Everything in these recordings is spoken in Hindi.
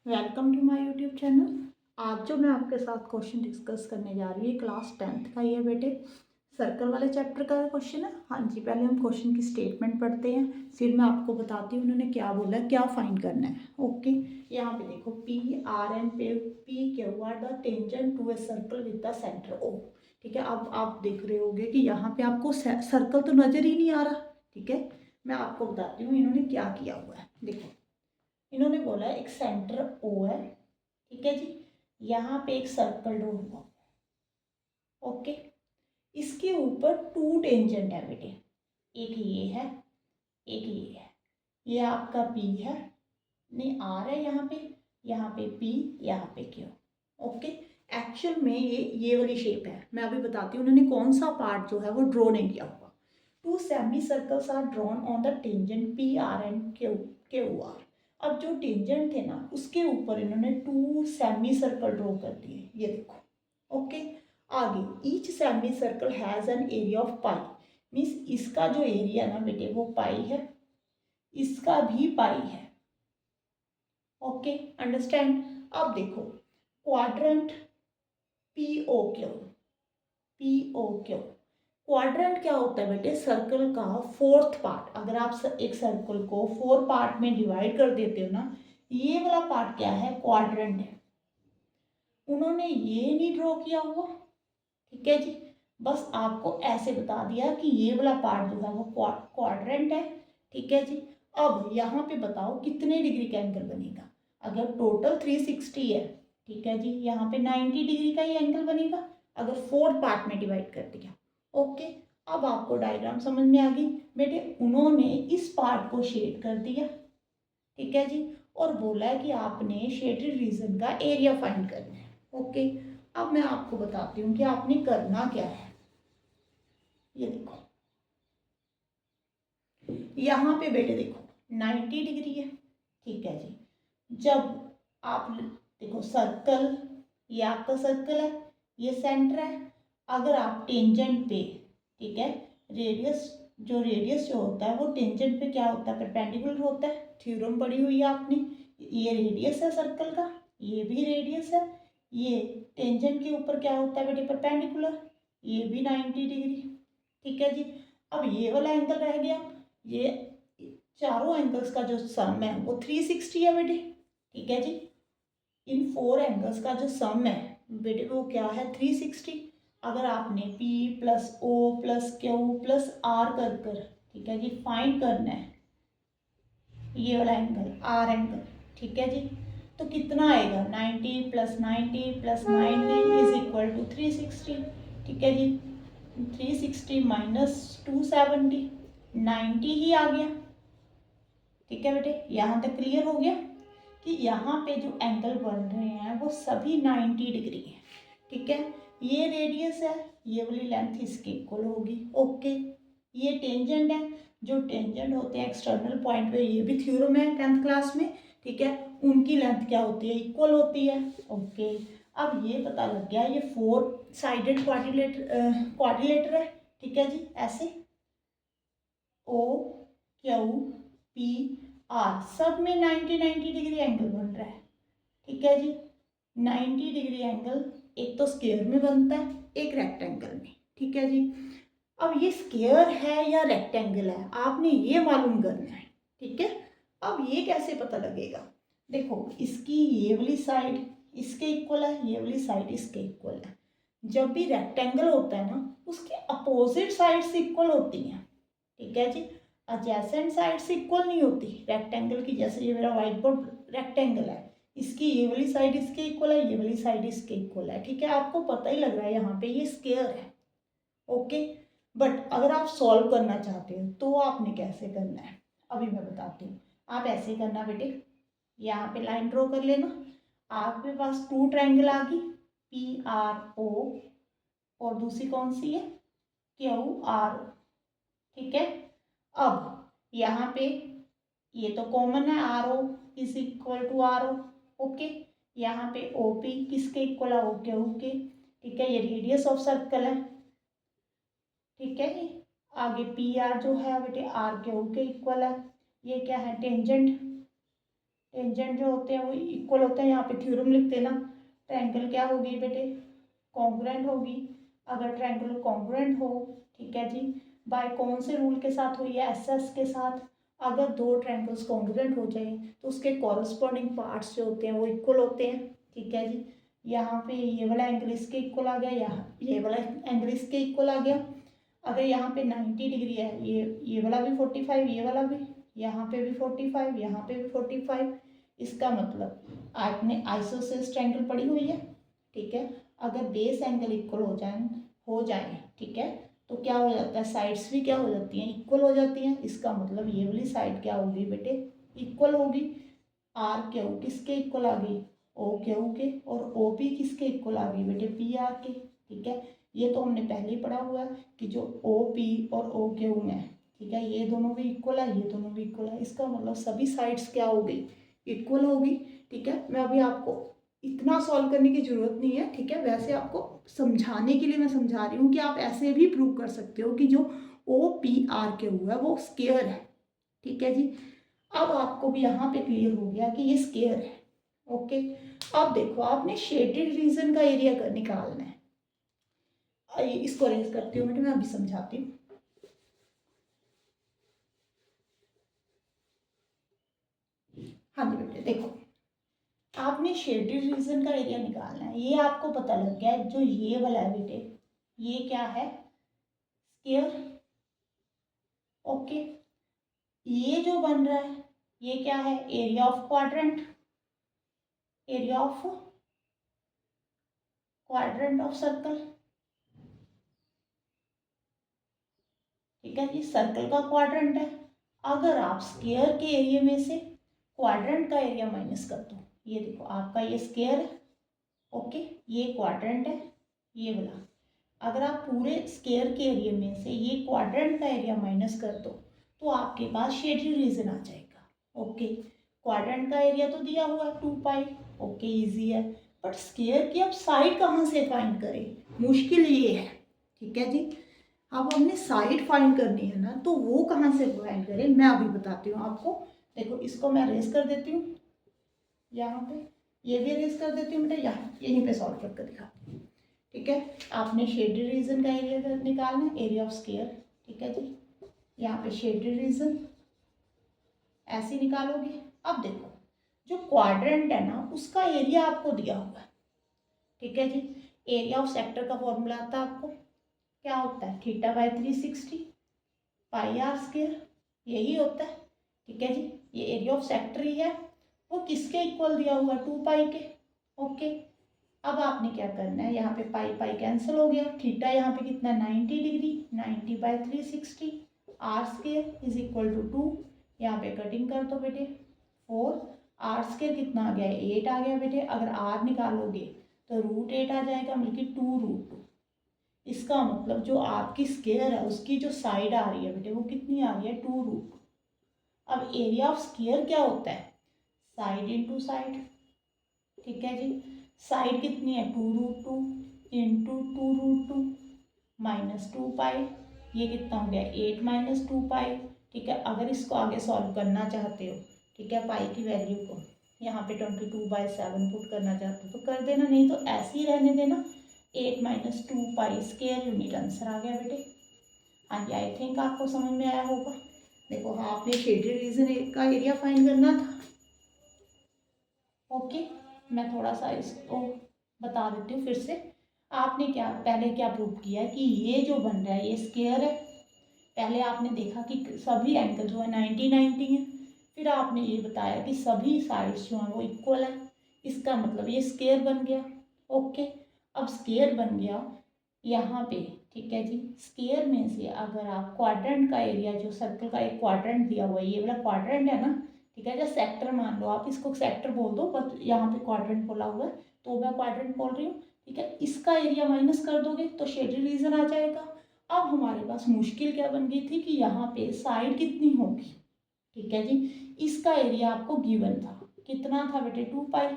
Welcome to my YouTube channel. आज जो मैं आपके साथ क्वेश्चन डिस्कस करने जा रही हूँ क्लास 10th का ही है बेटे। सर्कल वाले चैप्टर का क्वेश्चन है। हाँ जी, पहले हम क्वेश्चन की स्टेटमेंट पढ़ते हैं, फिर मैं आपको बताती हूँ उन्होंने क्या बोला, क्या फाइंड करना है। ओके, यहाँ पे देखो P R and P Q are the tangent to a circle with the centre O. ठीक है, अब आप देख रहे होंगे कि यहाँ पे आपको सर्कल तो नज़र ही नहीं आ रहा। ठीक है, मैं आपको बताती हूँ इन्होंने क्या किया हुआ है। देखो, इन्होंने बोला एक सेंटर ओ है, ठीक है जी, यहाँ पे एक सर्कल ड्रॉ हुआ। ओके, इसके ऊपर टू टेंजेंट है बेटे, एक ये है, एक ये है। ये आपका पी है, नहीं आर है यहाँ पे पी, यहाँ पे क्यू। ओके, एक्चुअल में ये वाली शेप है। मैं अभी बताती हूँ उन्होंने कौन सा पार्ट जो है वो ड्रॉ नहीं किया हुआ। Two semi circles are drawn on the tangent P R and Q R. अब जो टेंजेंट थे ना उसके ऊपर इन्होंने टू सेमी सर्कल ड्रॉ कर दिए, ये देखो। ओके, आगे each semi circle has an area of pi. Means इसका जो एरिया ना बेटे वो पाई है, इसका भी पाई है। Okay, understand. अब देखो quadrant P O Q, P O Q. Quadrant क्या होता है बेटे? सर्कल का फोर्थ पार्ट। अगर आप एक सर्कल को 4 पार्ट में डिवाइड कर देते हो ना, ये वाला पार्ट क्या है? क्वाड्रेंट है। उन्होंने ये नहीं ड्रॉ किया हुआ, ठीक है जी, बस आपको ऐसे बता दिया कि ये वाला पार्ट जो है वो क्वाड्रेंट है। ठीक है जी, अब यहाँ पे बताओ कितने डिग्री का एंगल बनेगा। अगर टोटल 360 है, ठीक है जी, यहाँ पे 90 डिग्री का ही एंगल बनेगा अगर 4 पार्ट में डिवाइड कर दिया। ओके, अब आपको डायग्राम समझ में आ गई बेटे। उन्होंने इस पार्ट को शेड कर दिया, ठीक है जी, और बोला है कि आपने शेडेड रीजन का एरिया फाइंड करना है। ओके, अब मैं आपको बताती हूँ कि आपने करना क्या है। ये देखो, यहाँ पे बेटे देखो 90 डिग्री है, ठीक है जी। जब आप देखो सर्कल, ये आपका सर्कल है, ये सेंटर है। अगर आप टेंजेंट पे, ठीक है, रेडियस जो होता है वो टेंजेंट पे क्या होता है? परपेंडिकुलर होता है। थ्योरम पढ़ी हुई है आपने। ये रेडियस है सर्कल का, ये भी रेडियस है। ये टेंजेंट के ऊपर क्या होता है बेटे? परपेंडिकुलर। ये भी 90 डिग्री, ठीक है जी। अब ये वाला एंगल रह गया, ये चारों एंगल्स का जो सम है वो 360 है बेटे, ठीक है जी। इन 4 एंगल्स का जो सम है बेटे वो क्या है? 360। अगर आपने P plus O plus Q plus R कर, ठीक है जी, फाइंड करना है ये वाला एंगल, R एंगल, ठीक है जी, तो कितना आएगा? 90 plus 90 plus 90 is equal to 360, ठीक है जी। 360 माइनस 270, 90 ही आ गया, ठीक है बेटे। यहाँ तक क्लियर हो गया कि यहाँ पे जो एंगल बन रहे हैं वो सभी 90 डिग्री हैं, ठीक है। ये रेडियस है, ये वाली लेंथ इसके इक्वल होगी। ओके, ये टेंजेंट है, जो टेंजेंट होते हैं एक्सटर्नल पॉइंट पे, ये भी थ्योरम है 10th क्लास में, ठीक है, उनकी लेंथ क्या होती है? इक्वल होती है। ओके, अब ये पता लग गया ये 4 साइडेड क्वाड्रिलेटर है, ठीक है जी, ऐसे ओ क्यू पी आर सब में 90 डिग्री एंगल बन रहा है, ठीक है जी। 90 डिग्री एंगल एक तो स्क्वायर में बनता है, एक रेक्टेंगल में, ठीक है जी। अब ये स्क्वायर है या रेक्टेंगल है आपने ये मालूम करना है, ठीक है। अब ये कैसे पता लगेगा? देखो, इसकी ये वाली साइड इसके इक्वल है, ये वाली साइड इसके इक्वल है। जब भी रेक्टेंगल होता है ना उसके अपोजिट साइड्स इक्वल होती हैं, ठीक है जी। एडजेसेंट साइड्स इक्वल नहीं होती रेक्टेंगल की। जैसे ये मेरा व्हाइट बोर्ड रेक्टेंगल है, इसकी ये वाली साइड इसके इक्वल है, ये वाली साइड इसके इक्वल है, ठीक है। आपको पता ही लग रहा है यहाँ पे ये स्क्वायर है। ओके, बट अगर आप सॉल्व करना चाहते हो तो आपने कैसे करना है अभी मैं बताती हूँ। आप ऐसे करना बेटे, यहाँ पे लाइन ड्रॉ कर लेना। आपके पास 2 ट्रायंगल आ गई, पी आर ओ, और दूसरी कौन सी है? क्यू आर, ठीक है। अब यहाँ पे ये तो कॉमन है, R O is equal to R O. Okay, यहाँ पे ओ पी किसके इक्वल है? ओके ओके, ठीक है, ये रेडियस ऑफ सर्कल है, ठीक है जी। आगे पी आर जो है बेटे आर के ओ के इक्वल है। ये क्या है? टेंजेंट, टेंजेंट जो होते हैं वो इक्वल होते हैं। यहाँ पे थ्योरम लिख देना। ट्रायंगल क्या होगी बेटे, कॉन्ग्रुएंट होगी। अगर ट्रायंगल कॉन्ग्रुएंट हो, ठीक है जी, बाय कौन से रूल के साथ हुई है, एसएस के साथ। अगर दो ट्रायंगल्स कॉन्ग्रुएंट हो जाए तो उसके कॉरस्पॉन्डिंग पार्ट्स जो होते हैं वो इक्वल होते हैं, ठीक है जी। यहाँ पे ये वाला एंगल इसके इक्वल आ गया, यहाँ ये वाला एंगल इसके इक्वल आ गया। अगर यहाँ पे 90 डिग्री है, ये वाला भी 45, ये वाला भी, यहाँ पे भी 45, यहाँ पे भी 45, इसका मतलब आपने आइसोसेलेस ट्रायंगल पढ़ी हुई है, ठीक है। अगर बेस एंगल इक्वल हो जाए, ठीक है, तो क्या हो जाता है, साइड्स भी क्या हो जाती हैं, इक्वल हो जाती हैं। इसका मतलब ये वाली साइड क्या होगी बेटे, इक्वल होगी। आर क्यू किसके इक्वल आ गई, ओ क्यू के, और ओ पी किसके इक्वल आ गई बेटे, पी आर के, ठीक है। ये तो हमने पहले ही पढ़ा हुआ है कि जो ओ पी और ओ क्यू है, ठीक है, ये दोनों भी इक्वल है, ये दोनों भी इक्वल है। इसका मतलब सभी साइड्स क्या हो गई, इक्वल होगी, ठीक है। मैं अभी आपको इतना सॉल्व करने की ज़रूरत नहीं है, ठीक है। वैसे आपको समझाने के लिए मैं समझा रही हूँ कि आप ऐसे भी प्रूव कर सकते हो कि जो ओ पी आर के हुआ है वो स्केयर है, ठीक है जी। अब आपको भी यहाँ पे क्लियर हो गया कि ये स्केयर है, ओके। अब देखो, आपने शेडेड रीजन का एरिया निकालना है। इसको अरेंज करती हूँ बेटा, मैं अभी समझाती हूँ। हाँ जी बेटे, देखो, आपने शेडेड रीजन का एरिया निकालना है। ये आपको पता लग गया है, जो ये वाला है बेटे, ये क्या है, स्केयर, ओके। ये जो बन रहा है ये क्या है, area of quadrant, area of quadrant of circle, ठीक है जी, सर्कल का क्वाड्रेंट है। अगर आप स्केयर के एरिया में से क्वाड्रेंट का एरिया माइनस कर दो, ये देखो आपका ये स्केयर है, ओके, ये क्वाड्रेंट है, ये वाला। अगर आप पूरे स्केयर के एरिया में से ये क्वाड्रेंट का एरिया माइनस कर दो तो आपके पास शेडेड रीजन आ जाएगा, ओके। क्वाड्रेंट का एरिया तो दिया हुआ है 2 पाई, ओके, इजी है। बट स्केयर की अब साइड कहाँ से फाइंड करें, मुश्किल ये है, ठीक है जी। अब हमने साइड फाइंड करनी है ना, तो वो कहाँ से फाइंड करें, मैं अभी बताती हूँ आपको। देखो, इसको मैं अरेज कर देती हूँ यहाँ पे, ये भी अरेज कर देती हूँ बेटा, यहाँ यहीं पे सॉल्व करके दिखाती हूँ, ठीक है। आपने शेडेड रीजन का एरिया निकालना है, एरिया ऑफ स्केयर, ठीक है जी। यहाँ पे शेडेड रीजन ऐसे निकालोगे। अब देखो, जो क्वाड्रेंट है ना उसका एरिया आपको दिया हुआ है, ठीक है जी। एरिया ऑफ सेक्टर का फॉर्मूला आता है आपको, क्या होता है, θ/360 पाई आर स्केयर, यही होता है, ठीक है जी। ये एरिया ऑफ सेक्टर ही है, वो किसके इक्वल दिया हुआ है, 2 पाई के, ओके। अब आपने क्या करना है, यहाँ पे पाई पाई कैंसिल हो गया, थीटा यहाँ पे कितना 90 degree, 90/360, R square is equal to 2, यहाँ पे कटिंग कर दो बेटे, 4, आर स्केयर कितना आ गया, 8 आ गया बेटे। अगर आर निकालोगे तो √8 आ जाएगा, मतलब 2√2। इसका मतलब जो आपकी स्केयर है उसकी जो साइड आ रही है बेटे वो कितनी आ रही है, 2√2। अब एरिया ऑफ स्केयर क्या होता है, साइड इंटू साइड, ठीक है जी। साइड कितनी है, 2√2 इंटू 2√2 -2 पाई, ये कितना हो गया, 8 -2 पाई, ठीक है। अगर इसको आगे सॉल्व करना चाहते हो, ठीक है, पाई की वैल्यू को यहाँ पे 22/7 पुट करना चाहते हो तो कर देना, नहीं तो ऐसे ही रहने देना। 8 -2 पाई स्केयर यूनिट आंसर आ गया बेटे। हाँ जी, आई थिंक आपको समझ में आया होगा। देखो, हाँ, आपने शेडेड रीजन का एरिया फाइंड करना था, ओके। मैं थोड़ा सा इसको बता देती हूँ फिर से। आपने क्या पहले क्या प्रूव किया कि ये जो बन रहा है ये स्केयर है। पहले आपने देखा कि सभी एंगल जो है 90-90 हैं। फिर आपने ये बताया कि सभी साइड्स जो हैं वो इक्वल है, इसका मतलब ये स्केयर बन गया, ओके। अब स्केयर बन गया यहाँ पे, ठीक है जी। स्केयर में से अगर आप क्वाड्रेंट का एरिया, जो सर्कल का एक क्वाड्रेंट दिया हुआ है, ये वाला क्वाड्रेंट है ना, ठीक है, जैसे सेक्टर मान लो, आप इसको सेक्टर बोल दो, पर यहाँ पे क्वाड्रेंट बोला हुआ है तो मैं क्वाड्रेंट बोल रही हूँ, ठीक है। इसका एरिया माइनस कर दोगे तो शेडेड रीजन आ जाएगा। अब हमारे पास मुश्किल क्या बन गई थी कि यहाँ पे साइड कितनी होगी, ठीक है जी। इसका एरिया आपको गिवन था, कितना था बेटे, 2 पाई।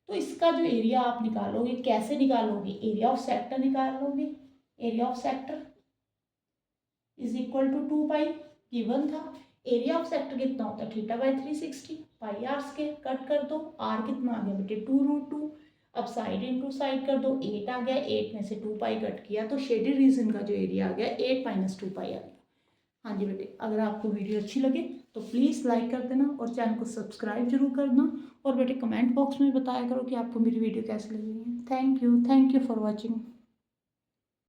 तो इसका जो एरिया आप निकालोगे, कैसे निकालोगे, एरिया ऑफ सेक्टर निकालोगे। Area of sector is equal to 2 pi, given था। एरिया ऑफ सेक्टर कितना होता है, θ/360 पाई आर स्क्वायर, कट कर दो, आर कितना आ गया बेटे 2√2, अब साइड इंटू साइड कर दो, 8 आ गया, 8 में से 2 पाई कट किया तो शेडेड रीजन का जो एरिया आ गया 8 - 2 पाई आ गया। हाँ जी बेटे, अगर आपको वीडियो अच्छी लगे तो प्लीज़ लाइक कर देना और चैनल को सब्सक्राइब जरूर करना, और बेटे कमेंट बॉक्स में बताया करो कि आपको मेरी वीडियो कैसी लगी है। Thank you for watching.